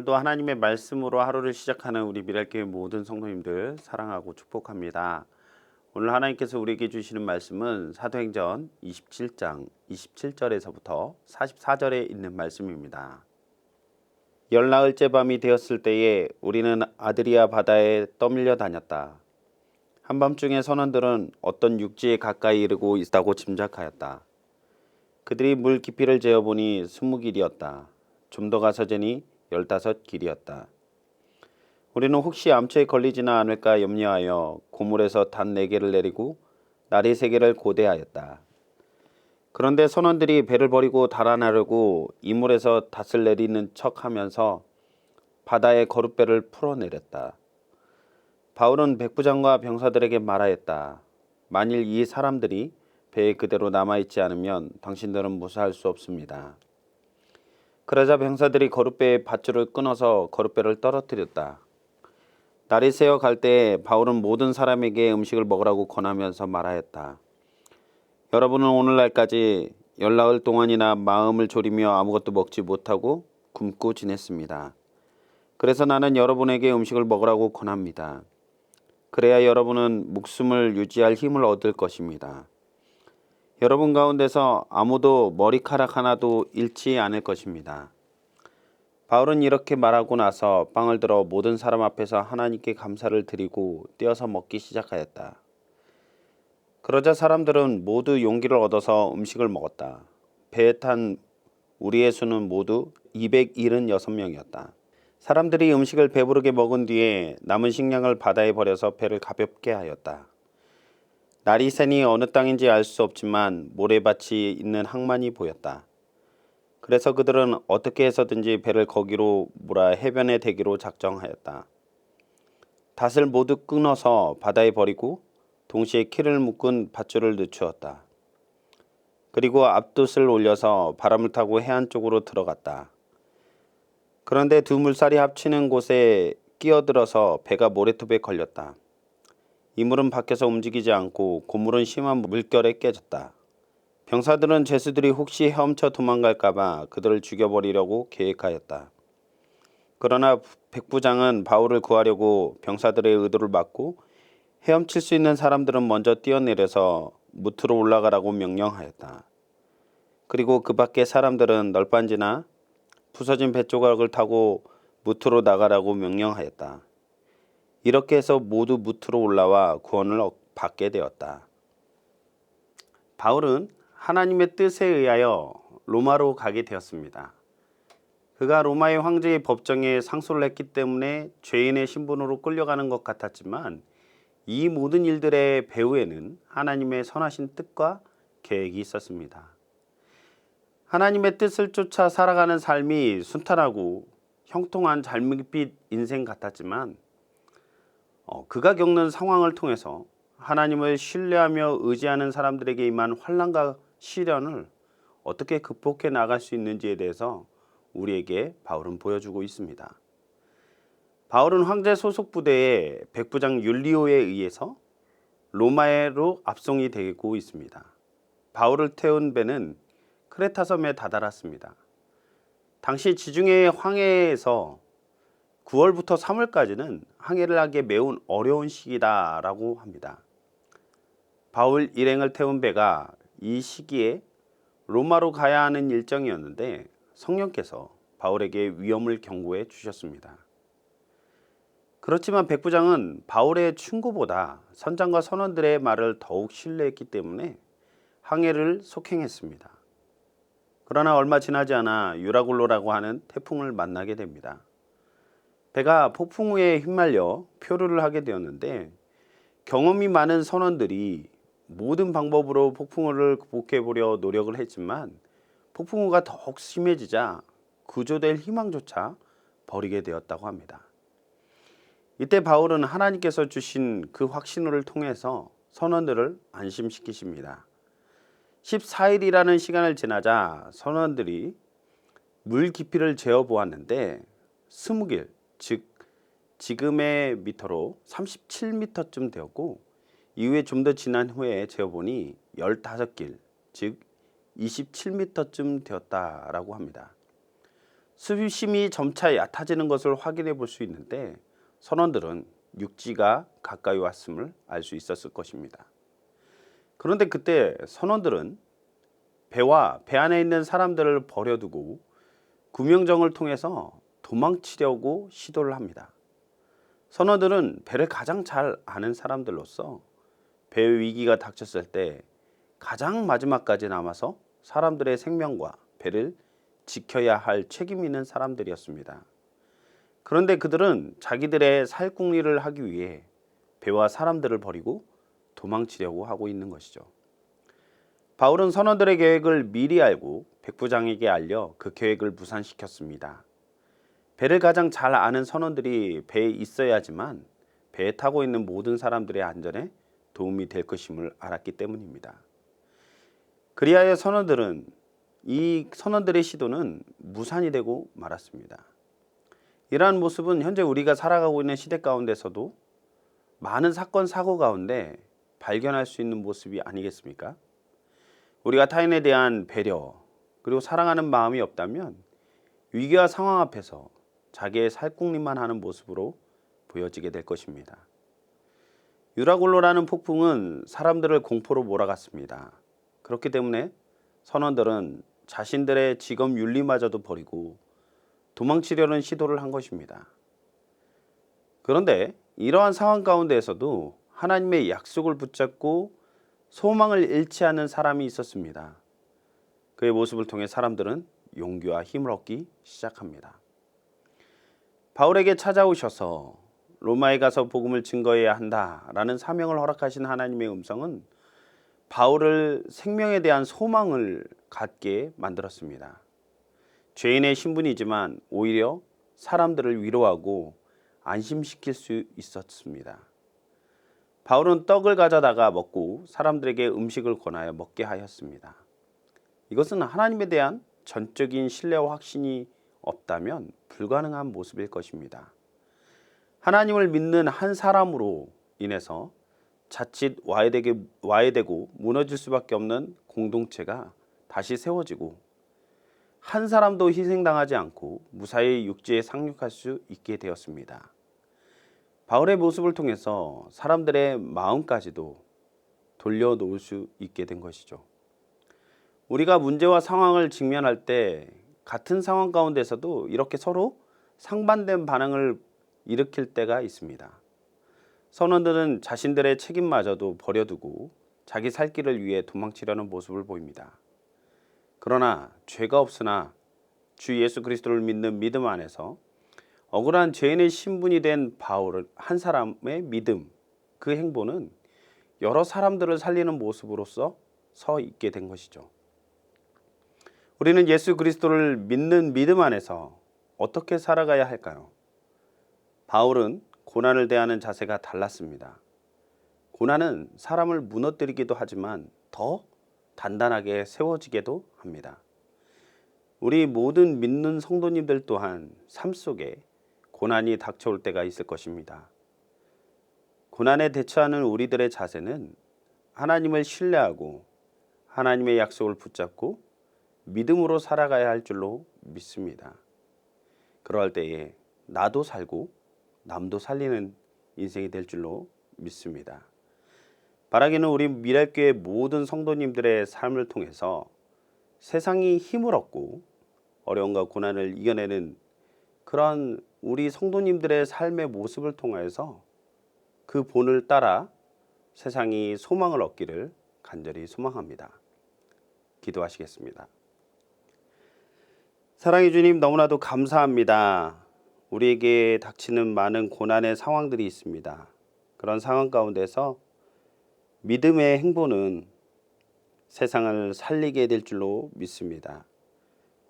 오늘도 하나님의 말씀으로 하루를 시작하는 우리 미랄교회 모든 성도님들 사랑하고 축복합니다. 오늘 하나님께서 우리에게 주시는 말씀은 사도행전 27장 27절에서부터 44절에 있는 말씀입니다. 열나흘째 밤이 되었을 때에 우리는 아드리아 바다에 떠밀려 다녔다. 한밤중에 선원들은 어떤 육지에 가까이 이르고 있다고 짐작하였다. 그들이 물 깊이를 재어보니 20길이었다. 좀 더 가서 재니 15길이었다. 우리는 혹시 암초에 걸리지나 않을까 염려하여 고물에서 단 4개를 내리고 나리 3개를 고대하였다. 그런데 선원들이 배를 버리고 달아나려고 이물에서 닷을 내리는 척하면서 바다에 거룻배를 풀어내렸다. 바울은 백부장과 병사들에게 말하였다. 만일 이 사람들이 배에 그대로 남아있지 않으면 당신들은 무사할 수 없습니다. 그러자 병사들이 거룻배의 밧줄을 끊어서 거룻배를 떨어뜨렸다. 날이 새어 갈 때에 바울은 모든 사람에게 음식을 먹으라고 권하면서 말하였다. 여러분은 오늘날까지 열나흘 동안이나 마음을 졸이며 아무것도 먹지 못하고 굶고 지냈습니다. 그래서 나는 여러분에게 음식을 먹으라고 권합니다. 그래야 여러분은 목숨을 유지할 힘을 얻을 것입니다. 여러분 가운데서 아무도 머리카락 하나도 잃지 않을 것입니다. 바울은 이렇게 말하고 나서 빵을 들어 모든 사람 앞에서 하나님께 감사를 드리고 떼어서 먹기 시작하였다. 그러자 사람들은 모두 용기를 얻어서 음식을 먹었다. 배에 탄 우리의 수는 모두 276명이었다. 사람들이 음식을 배부르게 먹은 뒤에 남은 식량을 바다에 버려서 배를 가볍게 하였다. 날이 새니 어느 땅인지 알 수 없지만 모래밭이 있는 항만이 보였다. 그래서 그들은 어떻게 해서든지 배를 거기로 몰아 해변에 대기로 작정하였다. 닷을 모두 끊어서 바다에 버리고 동시에 키를 묶은 밧줄을 늦추었다. 그리고 앞돛을 올려서 바람을 타고 해안 쪽으로 들어갔다. 그런데 두 물살이 합치는 곳에 끼어들어서 배가 모래톱에 걸렸다. 이물은 밖에서 움직이지 않고 고물은 심한 물결에 깨졌다. 병사들은 죄수들이 혹시 헤엄쳐 도망갈까봐 그들을 죽여버리려고 계획하였다. 그러나 백부장은 바울을 구하려고 병사들의 의도를 막고 헤엄칠 수 있는 사람들은 먼저 뛰어내려서 무트로 올라가라고 명령하였다. 그리고 그 밖의 사람들은 널빤지나 부서진 뱃조각을 타고 무트로 나가라고 명령하였다. 이렇게 해서 모두 무트로 올라와 구원을 받게 되었다. 바울은 하나님의 뜻에 의하여 로마로 가게 되었습니다. 그가 로마의 황제의 법정에 상소를 했기 때문에 죄인의 신분으로 끌려가는 것 같았지만 이 모든 일들의 배후에는 하나님의 선하신 뜻과 계획이 있었습니다. 하나님의 뜻을 쫓아 살아가는 삶이 순탄하고 형통한 잘밋빛 인생 같았지만 그가 겪는 상황을 통해서 하나님을 신뢰하며 의지하는 사람들에게 임한 환난과 시련을 어떻게 극복해 나갈 수 있는지에 대해서 우리에게 바울은 보여주고 있습니다. 바울은 황제 소속 부대의 백부장 율리오에 의해서 로마로 압송이 되고 있습니다. 바울을 태운 배는 크레타 섬에 다다랐습니다. 당시 지중해 황해에서 9월부터 3월까지는 항해를 하기 매우 어려운 시기다라고 합니다. 바울 일행을 태운 배가 이 시기에 로마로 가야 하는 일정이었는데 성령께서 바울에게 위험을 경고해 주셨습니다. 그렇지만 백부장은 바울의 충고보다 선장과 선원들의 말을 더욱 신뢰했기 때문에 항해를 속행했습니다. 그러나 얼마 지나지 않아 유라굴로라고 하는 태풍을 만나게 됩니다. 배가 폭풍우에 휘말려 표류를 하게 되었는데 경험이 많은 선원들이 모든 방법으로 폭풍우를 극복해보려 노력을 했지만 폭풍우가 더욱 심해지자 구조될 희망조차 버리게 되었다고 합니다. 이때 바울은 하나님께서 주신 그 확신을 통해서 선원들을 안심시키십니다. 14일이라는 시간을 지나자 선원들이 물 깊이를 재어보았는데 20길, 즉 지금의 미터로 37m쯤 되었고 이후에 좀 더 지난 후에 재어보니 15길, 즉 27m쯤 되었다라고 합니다. 수심이 점차 얕아지는 것을 확인해 볼 수 있는데 선원들은 육지가 가까이 왔음을 알 수 있었을 것입니다. 그런데 그때 선원들은 배와 배 안에 있는 사람들을 버려두고 구명정을 통해서 도망치려고 시도를 합니다. 선원들은 배를 가장 잘 아는 사람들로서 배의 위기가 닥쳤을 때 가장 마지막까지 남아서 사람들의 생명과 배를 지켜야 할 책임 있는 사람들이었습니다. 그런데 그들은 자기들의 살궁리를 하기 위해 배와 사람들을 버리고 도망치려고 하고 있는 것이죠. 바울은 선원들의 계획을 미리 알고 백부장에게 알려 그 계획을 무산시켰습니다. 배를 가장 잘 아는 선원들이 배에 있어야지만 배에 타고 있는 모든 사람들의 안전에 도움이 될 것임을 알았기 때문입니다. 그리하여 이 선원들의 시도는 무산이 되고 말았습니다. 이러한 모습은 현재 우리가 살아가고 있는 시대 가운데서도 많은 사건 사고 가운데 발견할 수 있는 모습이 아니겠습니까? 우리가 타인에 대한 배려 그리고 사랑하는 마음이 없다면 위기와 상황 앞에서 자기의 살궁리만 하는 모습으로 보여지게 될 것입니다. 유라굴로라는 폭풍은 사람들을 공포로 몰아갔습니다. 그렇기 때문에 선원들은 자신들의 직업 윤리마저도 버리고 도망치려는 시도를 한 것입니다. 그런데 이러한 상황 가운데에서도 하나님의 약속을 붙잡고 소망을 잃지 않는 사람이 있었습니다. 그의 모습을 통해 사람들은 용기와 힘을 얻기 시작합니다. 바울에게 찾아오셔서 로마에 가서 복음을 증거해야 한다라는 사명을 허락하신 하나님의 음성은 바울을 생명에 대한 소망을 갖게 만들었습니다. 죄인의 신분이지만 오히려 사람들을 위로하고 안심시킬 수 있었습니다. 바울은 떡을 가져다가 먹고 사람들에게 음식을 권하여 먹게 하였습니다. 이것은 하나님에 대한 전적인 신뢰와 확신이 없다면 불가능한 모습일 것입니다. 하나님을 믿는 한 사람으로 인해서 자칫 와해되고 무너질 수밖에 없는 공동체가 다시 세워지고 한 사람도 희생당하지 않고 무사히 육지에 상륙할 수 있게 되었습니다. 바울의 모습을 통해서 사람들의 마음까지도 돌려놓을 수 있게 된 것이죠. 우리가 문제와 상황을 직면할 때 같은 상황 가운데서도 이렇게 서로 상반된 반응을 일으킬 때가 있습니다. 선원들은 자신들의 책임마저도 버려두고 자기 살 길을 위해 도망치려는 모습을 보입니다. 그러나 죄가 없으나 주 예수 그리스도를 믿는 믿음 안에서 억울한 죄인의 신분이 된 바울 한 사람의 믿음, 그 행보는 여러 사람들을 살리는 모습으로서 서 있게 된 것이죠. 우리는 예수 그리스도를 믿는 믿음 안에서 어떻게 살아가야 할까요? 바울은 고난을 대하는 자세가 달랐습니다. 고난은 사람을 무너뜨리기도 하지만 더 단단하게 세워지기도 합니다. 우리 모든 믿는 성도님들 또한 삶 속에 고난이 닥쳐올 때가 있을 것입니다. 고난에 대처하는 우리들의 자세는 하나님을 신뢰하고 하나님의 약속을 붙잡고 믿음으로 살아가야 할 줄로 믿습니다. 그럴 때에 나도 살고 남도 살리는 인생이 될 줄로 믿습니다. 바라기는 우리 미랄교회 모든 성도님들의 삶을 통해서 세상이 힘을 얻고 어려움과 고난을 이겨내는 그런 우리 성도님들의 삶의 모습을 통해서 그 본을 따라 세상이 소망을 얻기를 간절히 소망합니다. 기도하시겠습니다. 사랑해 주님, 너무나도 감사합니다. 우리에게 닥치는 많은 고난의 상황들이 있습니다. 그런 상황 가운데서 믿음의 행보는 세상을 살리게 될 줄로 믿습니다.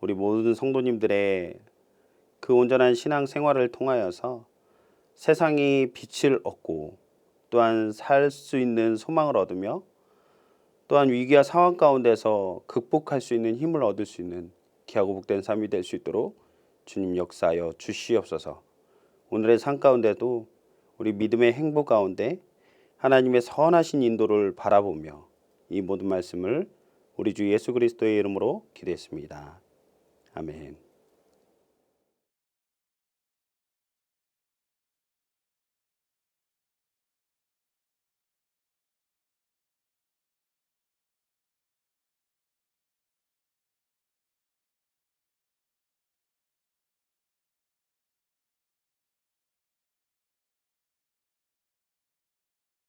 우리 모든 성도님들의 그 온전한 신앙 생활을 통하여서 세상이 빛을 얻고 또한 살 수 있는 소망을 얻으며 또한 위기와 상황 가운데서 극복할 수 있는 힘을 얻을 수 있는 귀하고 복된 삶이 될 수 있도록 주님 역사하여 주시옵소서. 오늘의 삶 가운데도 우리 믿음의 행보 가운데 하나님의 선하신 인도를 바라보며 이 모든 말씀을 우리 주 예수 그리스도의 이름으로 기도했습니다. 아멘.